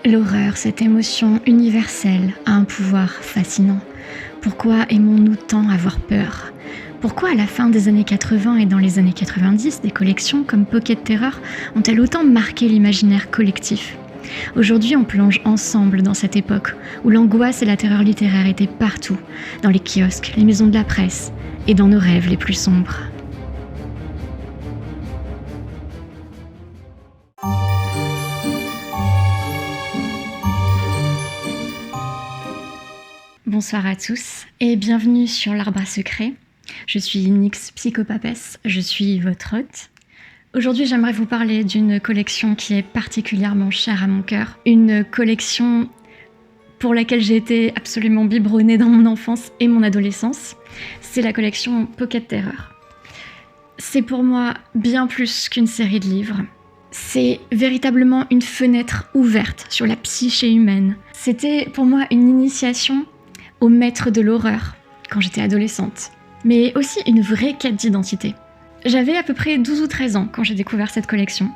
L'horreur, cette émotion universelle, a un pouvoir fascinant. Pourquoi aimons-nous tant avoir peur ? Pourquoi à la fin des années 80 et dans les années 90, des collections comme Pocket Terror ont-elles autant marqué l'imaginaire collectif ? Aujourd'hui, on plonge ensemble dans cette époque où l'angoisse et la terreur littéraire étaient partout, dans les kiosques, les maisons de la presse et dans nos rêves les plus sombres. Bonsoir à tous et bienvenue sur l'Arbre à secret. Je suis Nyx Psychopapès, je suis votre hôte. Aujourd'hui, j'aimerais vous parler d'une collection qui est particulièrement chère à mon cœur. Une collection pour laquelle j'ai été absolument biberonnée dans mon enfance et mon adolescence. C'est la collection Pocket Terror. C'est pour moi bien plus qu'une série de livres. C'est véritablement une fenêtre ouverte sur la psyché humaine. C'était pour moi une initiation au maître de l'horreur quand j'étais adolescente, mais aussi une vraie quête d'identité. J'avais à peu près 12 ou 13 ans quand j'ai découvert cette collection.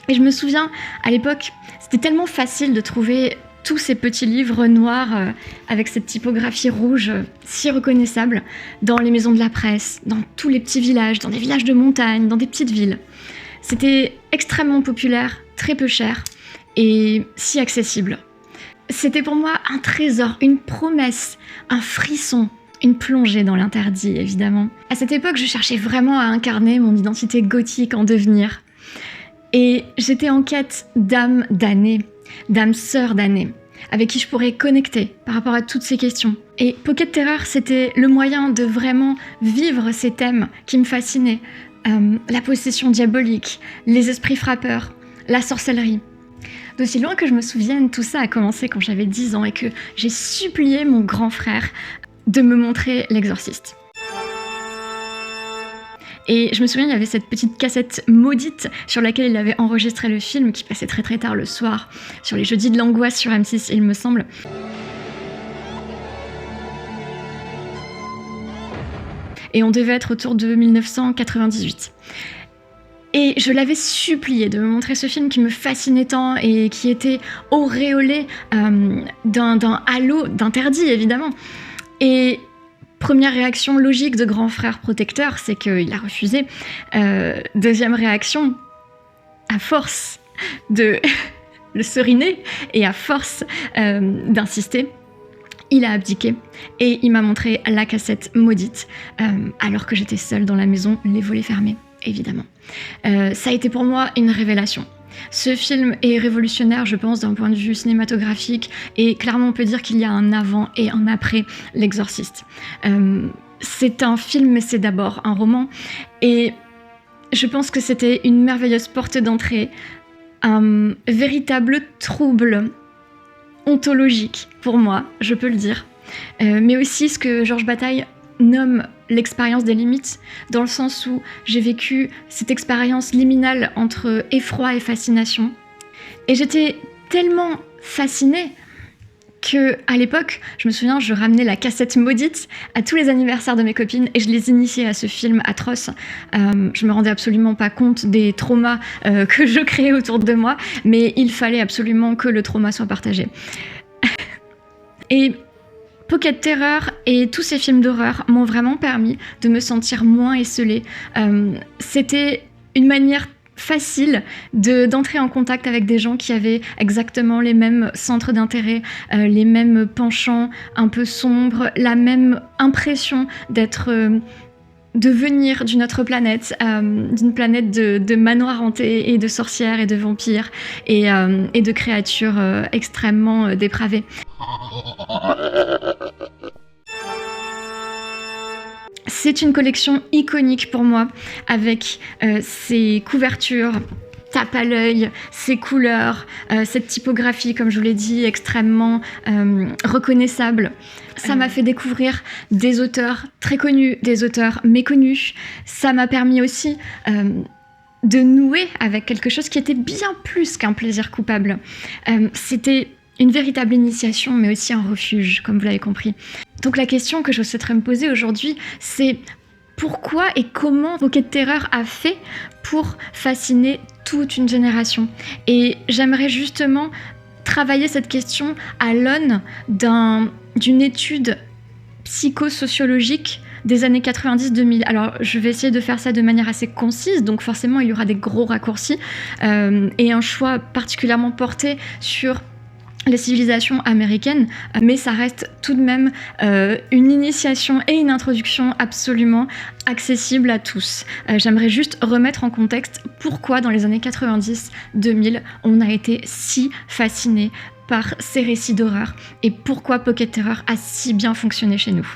Et je me souviens, à l'époque, c'était tellement facile de trouver tous ces petits livres noirs avec cette typographie rouge si reconnaissable dans les maisons de la presse, dans tous les petits villages, dans des villages de montagne, dans des petites villes. C'était extrêmement populaire, très peu cher et si accessible. C'était pour moi un trésor, une promesse, un frisson, une plongée dans l'interdit, évidemment. À cette époque, je cherchais vraiment à incarner mon identité gothique en devenir. Et j'étais en quête d'âme damnée, d'âme sœur damnée, avec qui je pourrais connecter par rapport à toutes ces questions. Et Pocket Terror, c'était le moyen de vraiment vivre ces thèmes qui me fascinaient. La possession diabolique, les esprits frappeurs, la sorcellerie. D'aussi loin que je me souvienne, tout ça a commencé quand j'avais 10 ans et que j'ai supplié mon grand frère de me montrer L'Exorciste. Et je me souviens, il y avait cette petite cassette maudite sur laquelle il avait enregistré le film qui passait très très tard le soir, sur les jeudis de l'angoisse sur M6, il me semble. Et on devait être autour de 1998. Et je l'avais supplié de me montrer ce film qui me fascinait tant et qui était auréolé d'un halo d'interdit, évidemment. Et première réaction logique de grand frère protecteur, c'est qu'il a refusé. Deuxième réaction, à force de le seriner et à force d'insister, il a abdiqué et il m'a montré la cassette maudite alors que j'étais seule dans la maison, les volets fermés. Évidemment. Ça a été pour moi une révélation. Ce film est révolutionnaire, je pense, d'un point de vue cinématographique, et clairement on peut dire qu'il y a un avant et un après L'Exorciste. C'est un film, mais c'est d'abord un roman, et je pense que c'était une merveilleuse porte d'entrée, un véritable trouble ontologique pour moi, je peux le dire, mais aussi ce que Georges Bataille nomme l'expérience des limites, dans le sens où j'ai vécu cette expérience liminale entre effroi et fascination. Et j'étais tellement fascinée que, à l'époque, je me souviens, je ramenais la cassette maudite à tous les anniversaires de mes copines et je les initiais à ce film atroce. Je me rendais absolument pas compte des traumas que je créais autour de moi, mais il fallait absolument que le trauma soit partagé. Et Pocket Terror et tous ces films d'horreur m'ont vraiment permis de me sentir moins esselée. C'était une manière facile d'entrer en contact avec des gens qui avaient exactement les mêmes centres d'intérêt, les mêmes penchants un peu sombres, la même impression de venir d'une autre planète, d'une planète de manoirs hantés et de sorcières et de vampires et de créatures extrêmement dépravées. C'est une collection iconique pour moi, avec ses couvertures, tape à l'œil, ses couleurs, cette typographie, comme je vous l'ai dit, extrêmement reconnaissable. Ça m'a fait découvrir des auteurs très connus, des auteurs méconnus. Ça m'a permis aussi de nouer avec quelque chose qui était bien plus qu'un plaisir coupable. C'était une véritable initiation, mais aussi un refuge, comme vous l'avez compris. Donc la question que je souhaiterais me poser aujourd'hui, c'est pourquoi et comment Pocket Terror a fait pour fasciner toute une génération. Et j'aimerais justement travailler cette question à l'aune d'une étude psychosociologique des années 90-2000. Alors, je vais essayer de faire ça de manière assez concise, donc forcément, il y aura des gros raccourcis et un choix particulièrement porté sur les civilisations américaines, mais ça reste tout de même une initiation et une introduction absolument accessible à tous. J'aimerais juste remettre en contexte pourquoi dans les années 90-2000, on a été si fasciné par ces récits d'horreur et pourquoi Pocket Terror a si bien fonctionné chez nous.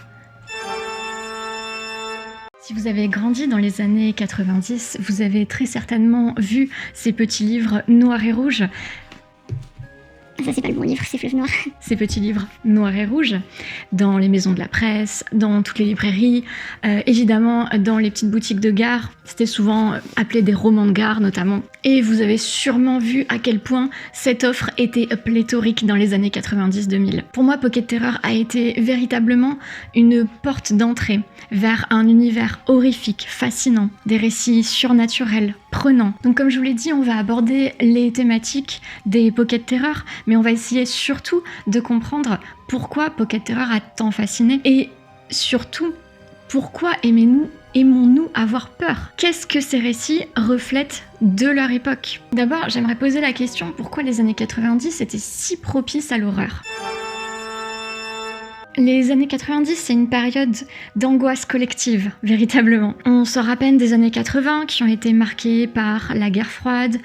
Si vous avez grandi dans les années 90, vous avez très certainement vu ces petits livres noirs et rouges. Ça, c'est pas le bon livre, c'est Fleuve Noir. Ces petits livres noirs et rouges, dans les maisons de la presse, dans toutes les librairies, évidemment dans les petites boutiques de gare. C'était souvent appelé des romans de gare notamment. Et vous avez sûrement vu à quel point cette offre était pléthorique dans les années 90-2000. Pour moi, Pocket Terror a été véritablement une porte d'entrée vers un univers horrifique, fascinant, des récits surnaturels, prenants. Donc comme je vous l'ai dit, on va aborder les thématiques des Pocket Terror, mais on va essayer surtout de comprendre pourquoi Pocket Terror a tant fasciné et surtout pourquoi aimons-nous avoir peur? Qu'est-ce que ces récits reflètent de leur époque? D'abord, j'aimerais poser la question pourquoi les années 90 étaient si propices à l'horreur? Les années 90, c'est une période d'angoisse collective, véritablement. On sort à peine des années 80 qui ont été marquées par la guerre froide,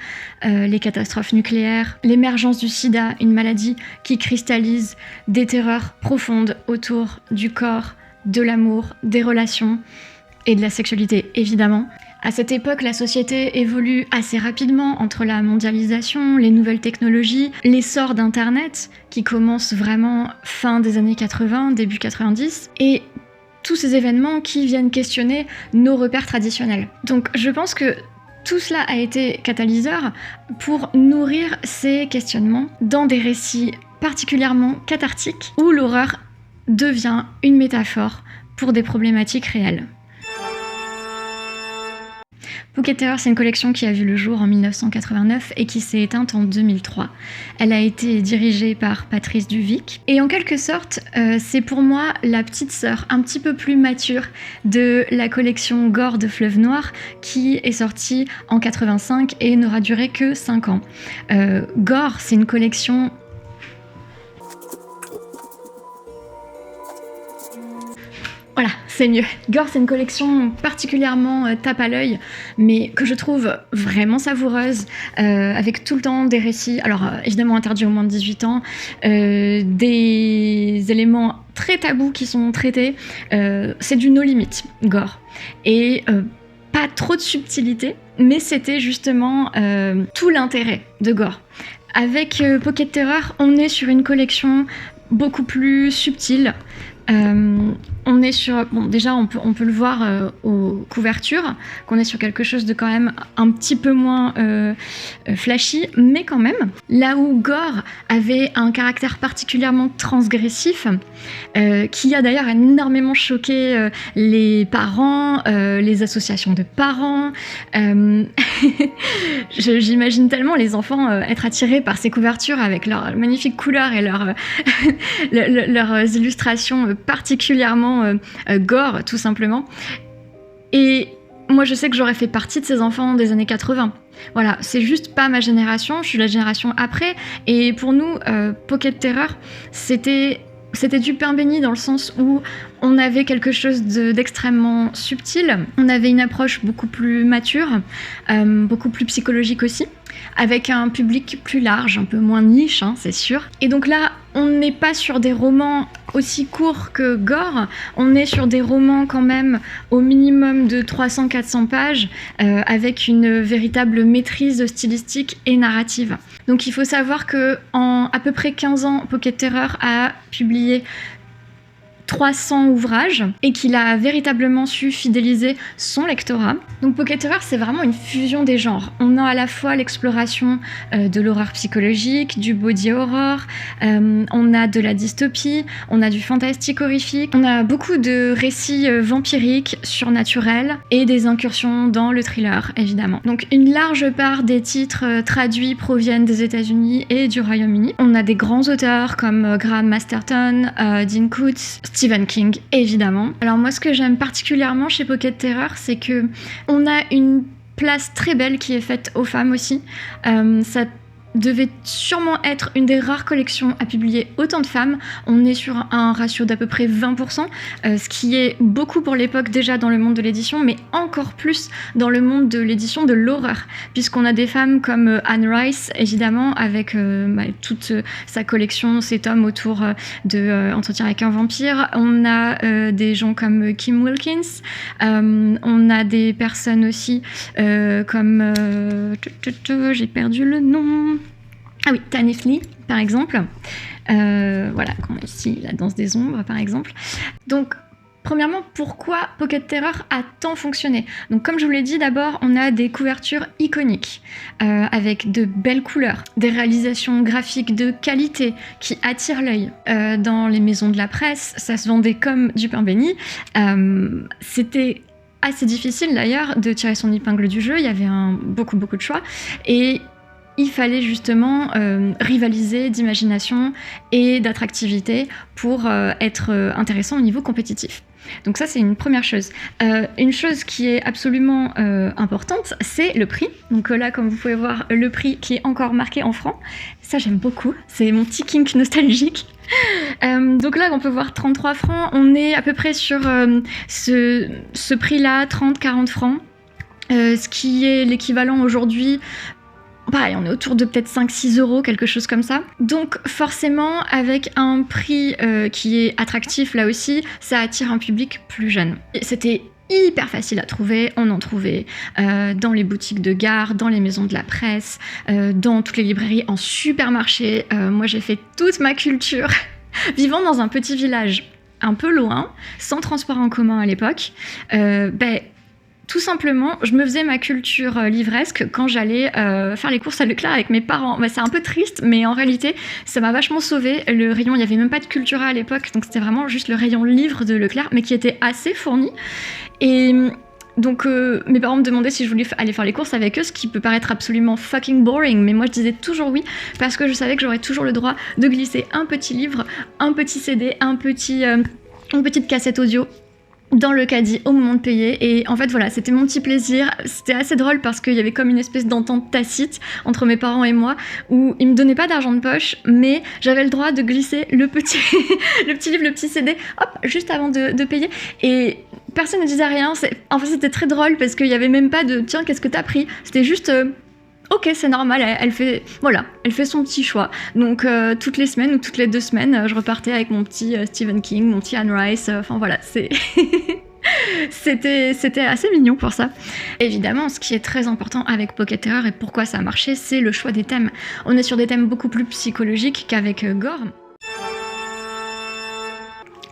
les catastrophes nucléaires, l'émergence du sida, une maladie qui cristallise des terreurs profondes autour du corps, de l'amour, des relations et de la sexualité, évidemment. À cette époque, la société évolue assez rapidement entre la mondialisation, les nouvelles technologies, l'essor d'Internet, qui commence vraiment fin des années 80, début 90, et tous ces événements qui viennent questionner nos repères traditionnels. Donc je pense que tout cela a été catalyseur pour nourrir ces questionnements dans des récits particulièrement cathartiques, où l'horreur devient une métaphore pour des problématiques réelles. Pocket Terror, c'est une collection qui a vu le jour en 1989 et qui s'est éteinte en 2003. Elle a été dirigée par Patrice Duvic. Et en quelque sorte, c'est pour moi la petite sœur un petit peu plus mature de la collection Gore de Fleuve Noir qui est sortie en 85 et n'aura duré que 5 ans. Gore, c'est une collection... Voilà, c'est mieux. Gore, c'est une collection particulièrement tape à l'œil, mais que je trouve vraiment savoureuse, avec tout le temps des récits, alors évidemment interdits aux moins de 18 ans, des éléments très tabous qui sont traités. C'est du no limit, Gore. Et pas trop de subtilité, mais c'était justement tout l'intérêt de Gore. Avec Pocket Terror, on est sur une collection beaucoup plus subtile. On est sur... Bon, déjà, on peut le voir aux couvertures, qu'on est sur quelque chose de quand même un petit peu moins flashy, mais quand même. Là où Gore avait un caractère particulièrement transgressif, qui a d'ailleurs énormément choqué les parents, les associations de parents. J'imagine tellement les enfants être attirés par ces couvertures avec leurs magnifiques couleurs et leurs illustrations particulièrement gore, tout simplement. Et moi, je sais que j'aurais fait partie de ces enfants des années 80. Voilà, c'est juste pas ma génération, je suis la génération après. Et pour nous, Pocket Terror, c'était du pain béni dans le sens où on avait quelque chose d'extrêmement subtil, on avait une approche beaucoup plus mature, beaucoup plus psychologique aussi, avec un public plus large, un peu moins niche, hein, c'est sûr. Et donc là, on n'est pas sur des romans aussi courts que Gore, on est sur des romans quand même au minimum de 300-400 pages, avec une véritable maîtrise stylistique et narrative. Donc il faut savoir qu'en à peu près 15 ans, Pocket Terror a publié 300 ouvrages et qu'il a véritablement su fidéliser son lectorat. Donc Pocket Terror, c'est vraiment une fusion des genres. On a à la fois l'exploration de l'horreur psychologique, du body horror, on a de la dystopie, on a du fantastique horrifique, on a beaucoup de récits vampiriques, surnaturels et des incursions dans le thriller, évidemment. Donc une large part des titres traduits proviennent des États-Unis et du Royaume-Uni. On a des grands auteurs comme Graham Masterton, Dean Koontz, Stephen King, évidemment. Alors moi, ce que j'aime particulièrement chez Pocket Terror, c'est que on a une place très belle qui est faite aux femmes aussi. Ça devait sûrement être une des rares collections à publier autant de femmes. On est sur un ratio d'à peu près 20%, ce qui est beaucoup pour l'époque déjà dans le monde de l'édition, mais encore plus dans le monde de l'édition de l'horreur, puisqu'on a des femmes comme Anne Rice, évidemment, avec toute sa collection, ses tomes autour de Entretien avec un vampire. On a des gens comme Kim Wilkins, on a des personnes aussi comme... j'ai perdu le nom... Ah oui, Tanith Lee, par exemple. Voilà, ici, La danse des ombres, par exemple. Donc, premièrement, pourquoi Pocket Terror a tant fonctionné ? Donc, comme je vous l'ai dit, d'abord, on a des couvertures iconiques, avec de belles couleurs, des réalisations graphiques de qualité qui attirent l'œil. Dans les maisons de la presse, ça se vendait comme du pain béni. C'était assez difficile, d'ailleurs, de tirer son épingle du jeu. Il y avait beaucoup de choix. Et il fallait justement rivaliser d'imagination et d'attractivité pour être intéressant au niveau compétitif. Donc ça, c'est une première chose. Une chose qui est absolument importante, c'est le prix. Donc là, comme vous pouvez voir, le prix qui est encore marqué en francs. Ça, j'aime beaucoup. C'est mon petit kink nostalgique. Donc là, on peut voir 33 francs. On est à peu près sur ce prix-là, 30-40 francs. Ce qui est l'équivalent aujourd'hui... Pareil, on est autour de peut-être 5-6 euros, quelque chose comme ça. Donc forcément, avec un prix qui est attractif là aussi, ça attire un public plus jeune. Et c'était hyper facile à trouver, on en trouvait dans les boutiques de gare, dans les maisons de la presse, dans toutes les librairies, en supermarché. Moi, j'ai fait toute ma culture vivant dans un petit village un peu loin, sans transport en commun à l'époque. Tout simplement, je me faisais ma culture livresque quand j'allais faire les courses à Leclerc avec mes parents. C'est un peu triste, mais en réalité, ça m'a vachement sauvée. Le rayon, il n'y avait même pas de Cultura à l'époque, donc c'était vraiment juste le rayon livre de Leclerc, mais qui était assez fourni. Et donc, mes parents me demandaient si je voulais aller faire les courses avec eux, ce qui peut paraître absolument fucking boring, mais moi je disais toujours oui, parce que je savais que j'aurais toujours le droit de glisser un petit livre, un petit CD, une petite cassette audio dans le caddie au moment de payer. Et en fait voilà, c'était mon petit plaisir. C'était assez drôle parce qu'il y avait comme une espèce d'entente tacite entre mes parents et moi, où ils me donnaient pas d'argent de poche, mais j'avais le droit de glisser le petit livre, le petit CD, hop, juste avant de payer. Et personne ne disait rien. En fait, c'était très drôle parce qu'il y avait même pas de tiens, qu'est-ce que t'as pris ? C'était juste ok, c'est normal, elle fait son petit choix. Donc toutes les semaines ou toutes les 2 semaines, je repartais avec mon petit Stephen King, mon petit Anne Rice, enfin voilà, c'était assez mignon pour ça. Évidemment, ce qui est très important avec Pocket Terror et pourquoi ça a marché, c'est le choix des thèmes. On est sur des thèmes beaucoup plus psychologiques qu'avec Gore.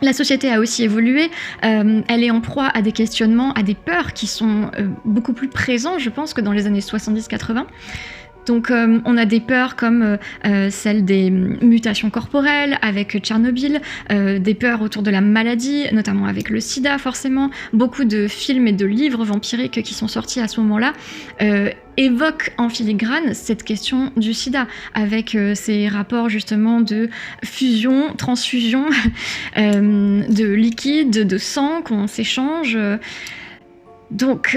La société a aussi évolué, elle est en proie à des questionnements, à des peurs qui sont beaucoup plus présents, je pense, que dans les années 70-80. Donc on a des peurs comme celle des mutations corporelles avec Tchernobyl, des peurs autour de la maladie, notamment avec le sida forcément. Beaucoup de films et de livres vampiriques qui sont sortis à ce moment-là évoquent en filigrane cette question du sida, avec ces rapports justement de fusion, transfusion, de liquide, de sang qu'on s'échange. Donc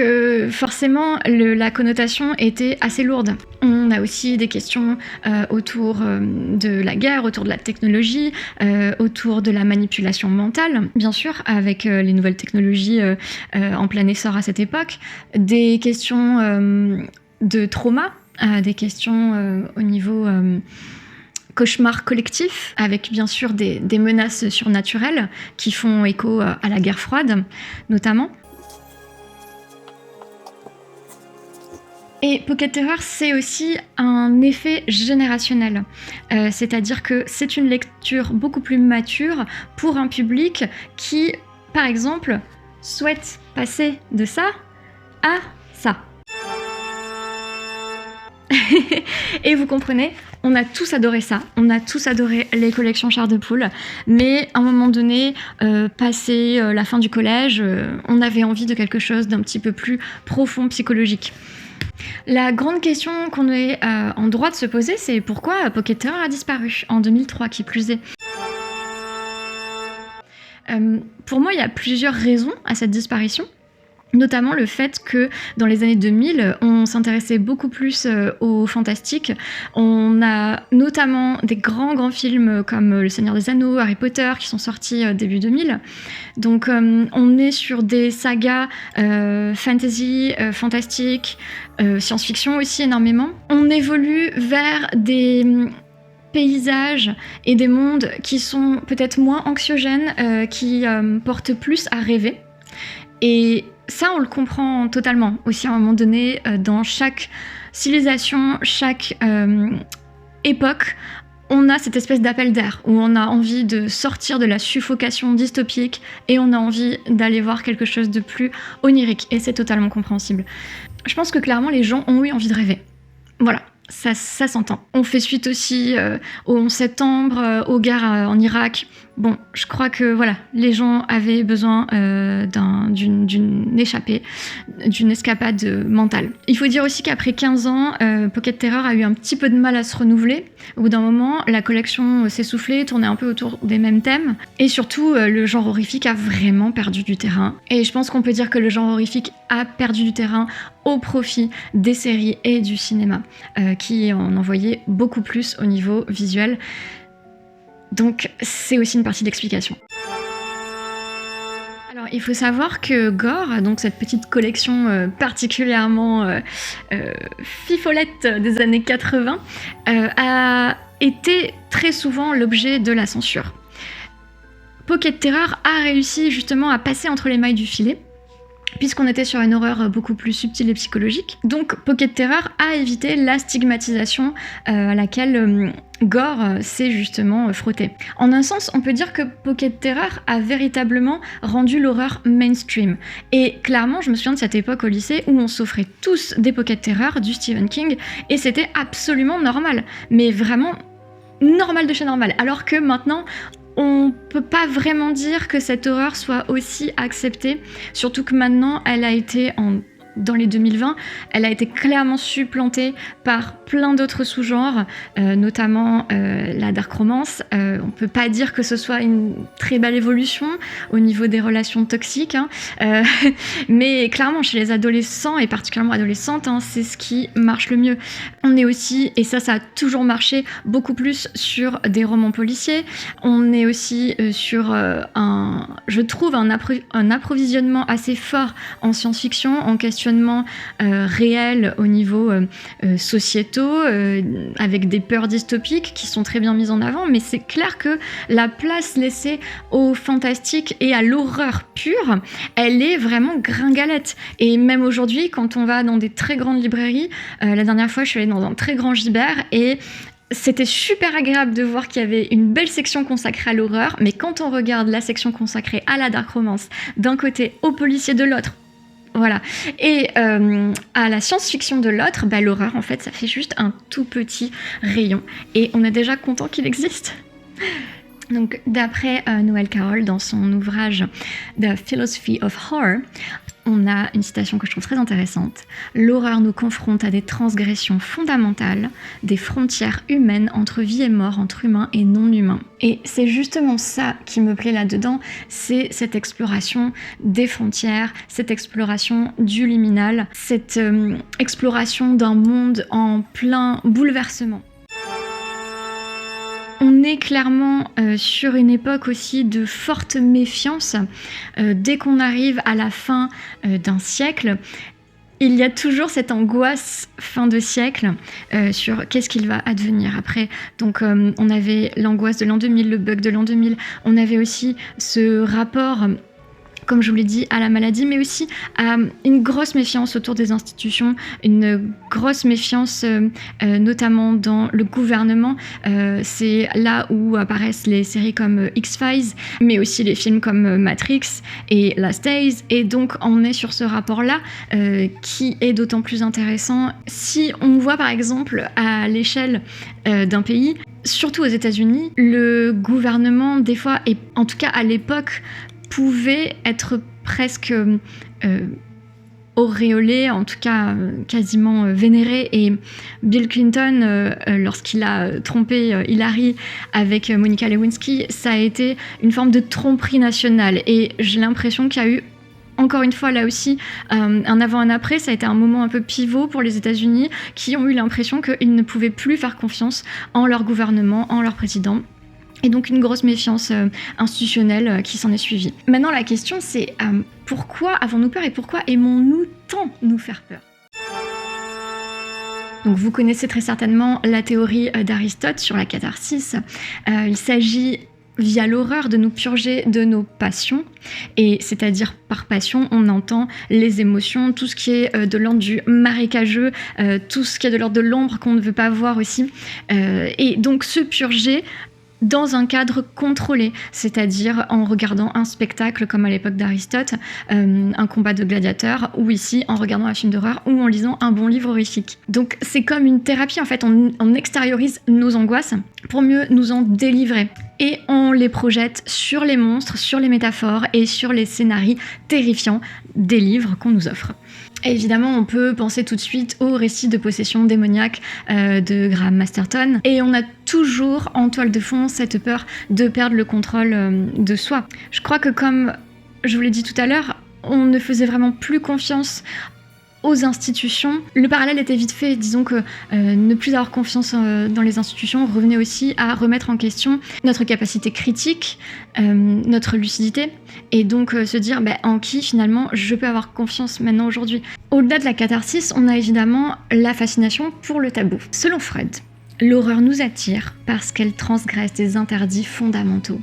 forcément, la connotation était assez lourde. On a aussi des questions autour de la guerre, autour de la technologie, autour de la manipulation mentale, bien sûr, avec les nouvelles technologies en plein essor à cette époque. Des questions de trauma, des questions au niveau... cauchemar collectif, avec bien sûr des menaces surnaturelles qui font écho à la guerre froide, notamment. Et Pocket Terror, c'est aussi un effet générationnel. C'est-à-dire que c'est une lecture beaucoup plus mature pour un public qui, par exemple, souhaite passer de ça à ça. Et vous comprenez, on a tous adoré ça, on a tous adoré les collections Chair de Poule, mais à un moment donné, passé la fin du collège, on avait envie de quelque chose d'un petit peu plus profond, psychologique. La grande question qu'on est en droit de se poser, c'est pourquoi Pocket Terror a disparu, en 2003 qui plus est. Pour moi, il y a plusieurs raisons à cette disparition. Notamment le fait que dans les années 2000, on s'intéressait beaucoup plus au fantastique. On a notamment des grands films comme Le Seigneur des Anneaux, Harry Potter qui sont sortis début 2000. Donc on est sur des sagas fantasy, fantastique, science-fiction aussi énormément. On évolue vers des paysages et des mondes qui sont peut-être moins anxiogènes, qui portent plus à rêver. Et ça, on le comprend totalement. Aussi, à un moment donné, dans chaque civilisation, chaque époque, on a cette espèce d'appel d'air où on a envie de sortir de la suffocation dystopique et on a envie d'aller voir quelque chose de plus onirique. Et c'est totalement compréhensible. Je pense que clairement, les gens ont eu envie de rêver. Voilà. Ça s'entend. On fait suite aussi au 11 septembre, aux guerres en Irak. Bon, je crois que voilà, les gens avaient besoin d'une échappée, d'une escapade mentale. Il faut dire aussi qu'après 15 ans, Pocket Terror a eu un petit peu de mal à se renouveler. Au bout d'un moment, la collection s'essoufflait, tournait un peu autour des mêmes thèmes. Et surtout, le genre horrifique a vraiment perdu du terrain. Et je pense qu'on peut dire que le genre horrifique a perdu du terrain au profit des séries et du cinéma, qui en envoyaient beaucoup plus au niveau visuel. Donc c'est aussi une partie d'explication. Alors il faut savoir que Gore, donc cette petite collection particulièrement fifolette des années 80, a été très souvent l'objet de la censure. Pocket Terror a réussi justement à passer entre les mailles du filet, puisqu'on était sur une horreur beaucoup plus subtile et psychologique. Donc Pocket Terror a évité la stigmatisation à laquelle Gore s'est justement frotté. En un sens, on peut dire que Pocket Terror a véritablement rendu l'horreur mainstream. Et clairement, je me souviens de cette époque au lycée où on s'offrait tous des Pocket Terror du Stephen King, et c'était absolument normal. Mais vraiment normal de chez normal. Alors que maintenant, on peut pas vraiment dire que cette horreur soit aussi acceptée, surtout que maintenant, elle a été dans les 2020, elle a été clairement supplantée par plein d'autres sous-genres, notamment la dark romance. On peut pas dire que ce soit une très belle évolution au niveau des relations toxiques, hein. Mais clairement chez les adolescents et particulièrement adolescentes, hein, c'est ce qui marche le mieux. On est aussi, et ça a toujours marché, beaucoup plus sur des romans policiers. On est aussi sur je trouve un approvisionnement assez fort en science-fiction, en questionnement réel au niveau sociétaux, avec des peurs dystopiques qui sont très bien mises en avant, mais c'est clair que la place laissée au fantastique et à l'horreur pure, elle est vraiment gringalette. Et même aujourd'hui, quand on va dans des très grandes librairies, la dernière fois je suis allée dans un très grand Gibert et c'était super agréable de voir qu'il y avait une belle section consacrée à l'horreur, mais quand on regarde la section consacrée à la dark romance d'un côté, aux policiers de l'autre, voilà. Et à la science-fiction de l'autre, l'horreur, en fait, ça fait juste un tout petit rayon. Et on est déjà content qu'il existe. Donc, d'après Noël Carroll, dans son ouvrage The Philosophy of Horror, on a une citation que je trouve très intéressante. « L'horreur nous confronte à des transgressions fondamentales, des frontières humaines entre vie et mort, entre humains et non-humains. » Et c'est justement ça qui me plaît là-dedans, c'est cette exploration des frontières, cette exploration du liminal, cette exploration d'un monde en plein bouleversement. On est clairement sur une époque aussi de forte méfiance. Dès qu'on arrive à la fin d'un siècle, il y a toujours cette angoisse fin de siècle sur qu'est-ce qu'il va advenir après. Donc on avait l'angoisse de l'an 2000, le bug de l'an 2000. On avait aussi ce rapport comme je vous l'ai dit, à la maladie, mais aussi à une grosse méfiance autour des institutions, une grosse méfiance notamment dans le gouvernement. C'est là où apparaissent les séries comme X-Files, mais aussi les films comme Matrix et Last Days. Et donc on est sur ce rapport-là qui est d'autant plus intéressant si on voit par exemple à l'échelle d'un pays, surtout aux États-Unis, le gouvernement des fois, et en tout cas à l'époque, pouvait être presque auréolé, en tout cas quasiment vénéré. Et Bill Clinton, lorsqu'il a trompé Hillary avec Monica Lewinsky, ça a été une forme de tromperie nationale. Et j'ai l'impression qu'il y a eu, encore une fois, là aussi, un avant, un après. Ça a été un moment un peu pivot pour les États-Unis, qui ont eu l'impression qu'ils ne pouvaient plus faire confiance en leur gouvernement, en leur président. Et donc une grosse méfiance institutionnelle qui s'en est suivie. Maintenant, la question, c'est pourquoi avons-nous peur et pourquoi aimons-nous tant nous faire peur ? Donc vous connaissez très certainement la théorie d'Aristote sur la catharsis. Il s'agit via l'horreur de nous purger de nos passions, et c'est-à-dire par passion on entend les émotions, tout ce qui est de l'ordre du marécageux, tout ce qui est de l'ordre de l'ombre qu'on ne veut pas voir aussi, et donc se purger dans un cadre contrôlé, c'est-à-dire en regardant un spectacle comme à l'époque d'Aristote, un combat de gladiateurs, ou ici en regardant un film d'horreur ou en lisant un bon livre horrifique. Donc c'est comme une thérapie en fait, on extériorise nos angoisses pour mieux nous en délivrer. Et on les projette sur les monstres, sur les métaphores et sur les scénarios terrifiants des livres qu'on nous offre. Et évidemment, on peut penser tout de suite au récit de possession démoniaque de Graham Masterton. Et on a toujours en toile de fond cette peur de perdre le contrôle de soi. Je crois que comme je vous l'ai dit tout à l'heure, on ne faisait vraiment plus confiance aux institutions. Le parallèle était vite fait, disons que ne plus avoir confiance dans les institutions revenait aussi à remettre en question notre capacité critique, notre lucidité, et donc se dire en qui finalement je peux avoir confiance maintenant aujourd'hui. Au-delà de la catharsis, on a évidemment la fascination pour le tabou. Selon Freud, l'horreur nous attire parce qu'elle transgresse des interdits fondamentaux.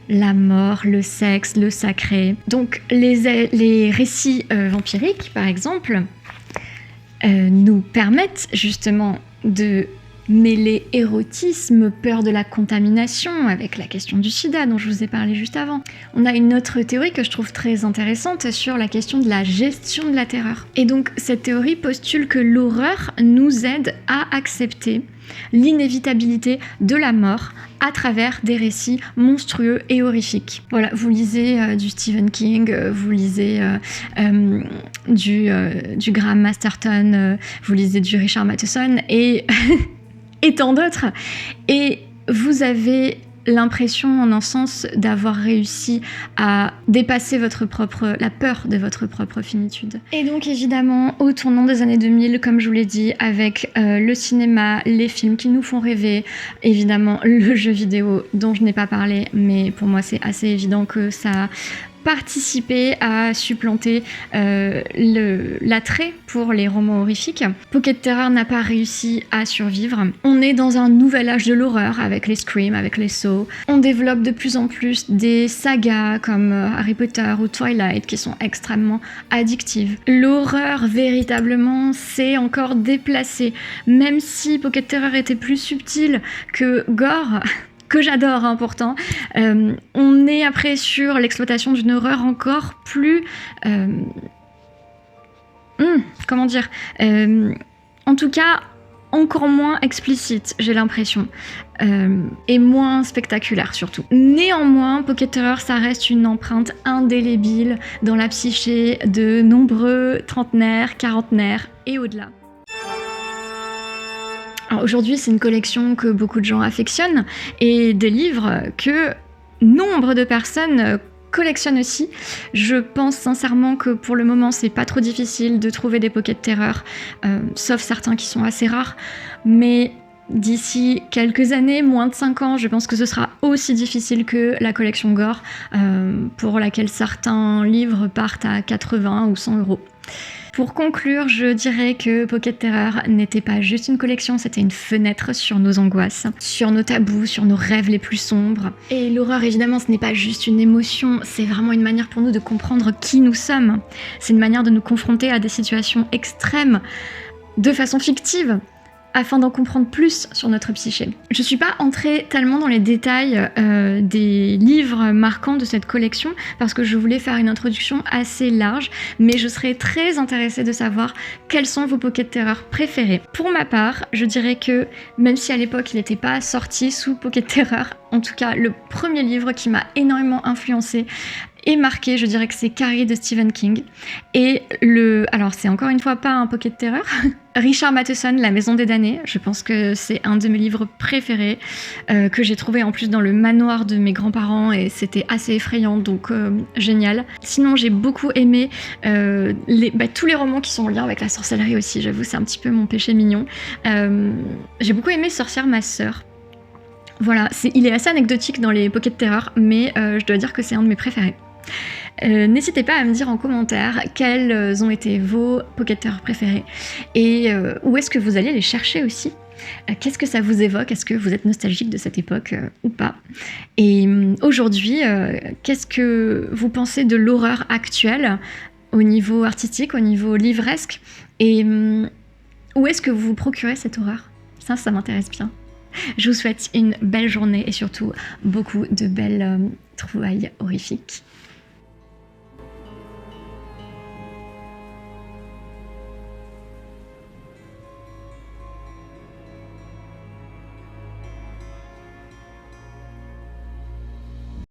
La mort, le sexe, le sacré. Donc les récits vampiriques, par exemple, nous permettent justement de mêler érotisme, peur de la contamination, avec la question du sida dont je vous ai parlé juste avant. On a une autre théorie que je trouve très intéressante sur la question de la gestion de la terreur. Et donc cette théorie postule que l'horreur nous aide à accepter l'inévitabilité de la mort à travers des récits monstrueux et horrifiques. Voilà, vous lisez du Stephen King, vous lisez du Graham Masterton, vous lisez du Richard Matheson et, et tant d'autres. Et vous avez l'impression, en un sens, d'avoir réussi à dépasser la peur de votre propre finitude. Et donc, évidemment, au tournant des années 2000, comme je vous l'ai dit, avec le cinéma, les films qui nous font rêver, évidemment, le jeu vidéo dont je n'ai pas parlé, mais pour moi, c'est assez évident que ça participer à supplanter l'attrait pour les romans horrifiques. Pocket Terror n'a pas réussi à survivre. On est dans un nouvel âge de l'horreur avec les Scream, avec les Saw. On développe de plus en plus des sagas comme Harry Potter ou Twilight qui sont extrêmement addictives. L'horreur, véritablement, s'est encore déplacée. Même si Pocket Terror était plus subtil que Gore, que j'adore pourtant, on est après sur l'exploitation d'une horreur encore plus... comment dire en tout cas, encore moins explicite, j'ai l'impression. Et moins spectaculaire surtout. Néanmoins, Pocket Terror, ça reste une empreinte indélébile dans la psyché de nombreux trentenaires, quarantenaires et au-delà. Alors aujourd'hui, c'est une collection que beaucoup de gens affectionnent et des livres que nombre de personnes collectionnent aussi. Je pense sincèrement que pour le moment, c'est pas trop difficile de trouver des Pocket Terror, sauf certains qui sont assez rares. Mais d'ici quelques années, moins de 5 ans, je pense que ce sera aussi difficile que la collection Gore, pour laquelle certains livres partent à 80 ou 100 euros. Pour conclure, je dirais que Pocket Terror n'était pas juste une collection, c'était une fenêtre sur nos angoisses, sur nos tabous, sur nos rêves les plus sombres. Et l'horreur, évidemment, ce n'est pas juste une émotion, c'est vraiment une manière pour nous de comprendre qui nous sommes. C'est une manière de nous confronter à des situations extrêmes de façon fictive, afin d'en comprendre plus sur notre psyché. Je ne suis pas entrée tellement dans les détails des livres marquants de cette collection parce que je voulais faire une introduction assez large, mais je serais très intéressée de savoir quels sont vos Pocket Terror préférés. Pour ma part, je dirais que même si à l'époque il n'était pas sorti sous Pocket Terror, en tout cas le premier livre qui m'a énormément influencée et marqué, je dirais que c'est Carrie de Stephen King. Et alors c'est encore une fois pas un Pocket Terror, Richard Matheson, La Maison des damnés, je pense que c'est un de mes livres préférés, que j'ai trouvé en plus dans le manoir de mes grands-parents et c'était assez effrayant, donc génial. Sinon j'ai beaucoup aimé tous les romans qui sont en lien avec la sorcellerie aussi, j'avoue c'est un petit peu mon péché mignon. J'ai beaucoup aimé Sorcière ma sœur. Voilà, il est assez anecdotique dans les Pocket Terror, mais je dois dire que c'est un de mes préférés. N'hésitez pas à me dire en commentaire quels ont été vos Pocket Terror préférés et où est-ce que vous allez les chercher aussi. Qu'est-ce que ça vous évoque? Est-ce que vous êtes nostalgique de cette époque ou pas? Et aujourd'hui, qu'est-ce que vous pensez de l'horreur actuelle au niveau artistique, au niveau livresque? Et où est-ce que vous vous procurez cette horreur? Ça m'intéresse bien. Je vous souhaite une belle journée et surtout beaucoup de belles trouvailles horrifiques.